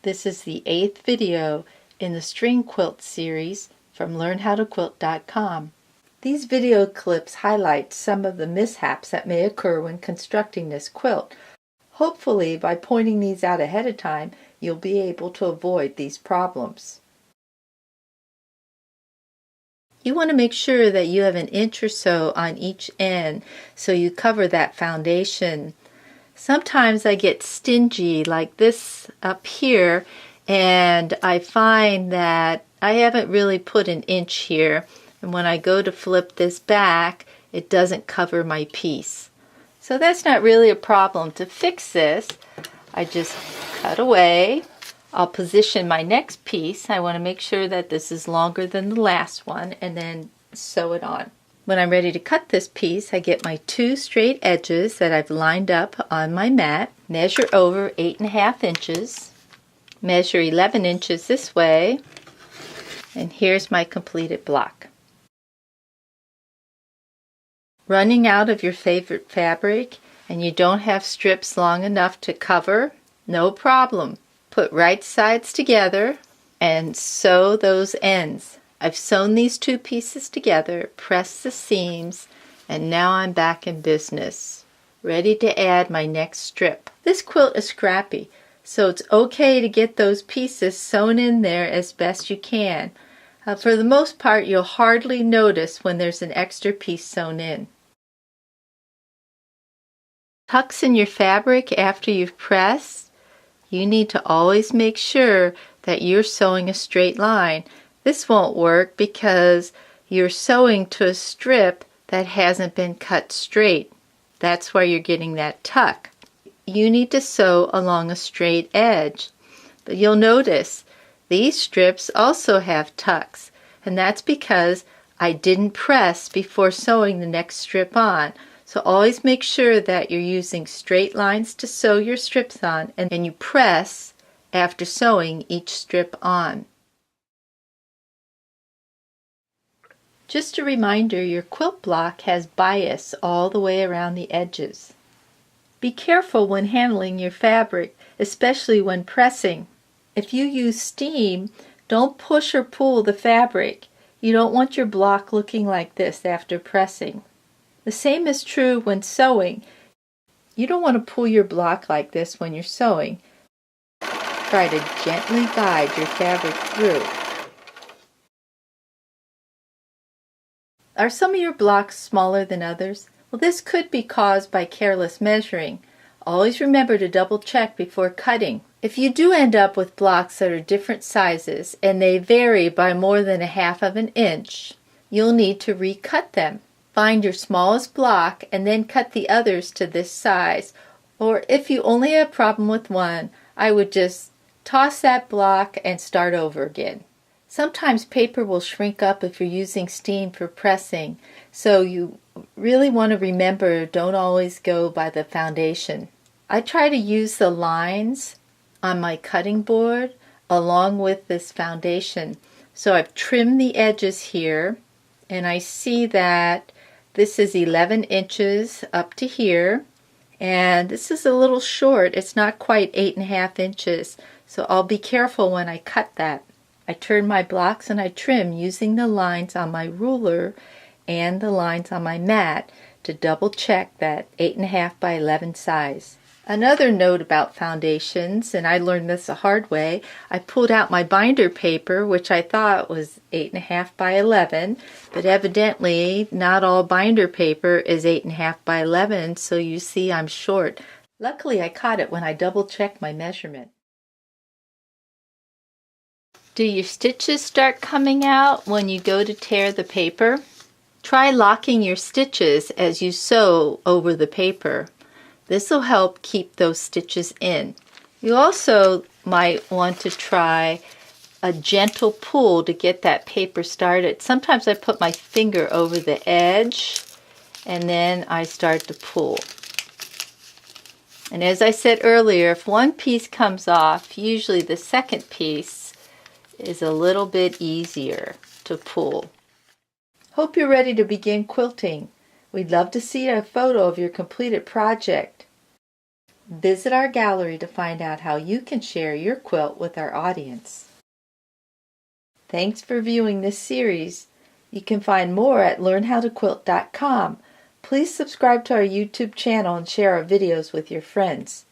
This is the 8th video in the string quilt series from LearnHowToQuilt.com. These video clips highlight some of the mishaps that may occur when constructing this quilt. Hopefully, by pointing these out ahead of time, you'll be able to avoid these problems. You want to make sure that you have an inch or so on each end so you cover that foundation. Sometimes I get stingy like this up here, and I find that I haven't really put an inch here, and when I go to flip this back, it doesn't cover my piece. So that's not really a problem. To fix this, I just cut away. I'll position my next piece. I want to make sure that this is longer than the last one, and then sew it on. When I'm ready to cut this piece, I get my 2 straight edges that I've lined up on my mat, measure over 8.5 inches, measure 11 inches this way, and here's my completed block. Running out of your favorite fabric and you don't have strips long enough to cover? No problem. Put right sides together and sew those ends. I've sewn these 2 pieces together, pressed the seams, and now I'm back in business, ready to add my next strip. This quilt is scrappy, so it's okay to get those pieces sewn in there as best you can. For the most part, you'll hardly notice when there's an extra piece sewn in. Tucks in your fabric after you've pressed. You need to always make sure that you're sewing a straight line. This won't work because you're sewing to a strip that hasn't been cut straight. That's why you're getting that tuck. You need to sew along a straight edge. But you'll notice these strips also have tucks, and that's because I didn't press before sewing the next strip on. So always make sure that you're using straight lines to sew your strips on, and you press after sewing each strip on. Just a reminder, your quilt block has bias all the way around the edges. Be careful when handling your fabric, especially when pressing. If you use steam, don't push or pull the fabric. You don't want your block looking like this after pressing. The same is true when sewing. You don't want to pull your block like this when you're sewing. Try to gently guide your fabric through. Are some of your blocks smaller than others? Well, this could be caused by careless measuring. Always remember to double check before cutting. If you do end up with blocks that are different sizes and they vary by more than 1/2 inch, you'll need to recut them. Find your smallest block and then cut the others to this size. Or if you only have a problem with one, I would just toss that block and start over again. Sometimes paper will shrink up if you're using steam for pressing, so you really want to remember, don't always go by the foundation. I try to use the lines on my cutting board along with this foundation. So I've trimmed the edges here, and I see that this is 11 inches up to here, and this is a little short. It's not quite 8.5 inches, so I'll be careful when I cut that. I turn my blocks and I trim using the lines on my ruler and the lines on my mat to double check that 8.5 by 11 size. Another note about foundations, and I learned this the hard way, I pulled out my binder paper, which I thought was 8.5 by 11, but evidently not all binder paper is 8.5 by 11, so you see I'm short. Luckily I caught it when I double checked my measurement. Do your stitches start coming out when you go to tear the paper? Try locking your stitches as you sew over the paper. This will help keep those stitches in. You also might want to try a gentle pull to get that paper started. Sometimes I put my finger over the edge and then I start to pull. And as I said earlier, if one piece comes off, usually the second piece is a little bit easier to pull. Hope you're ready to begin quilting. We'd love to see a photo of your completed project. Visit our gallery to find out how you can share your quilt with our audience. Thanks for viewing this series. You can find more at learnhowtoquilt.com. Please subscribe to our YouTube channel and share our videos with your friends.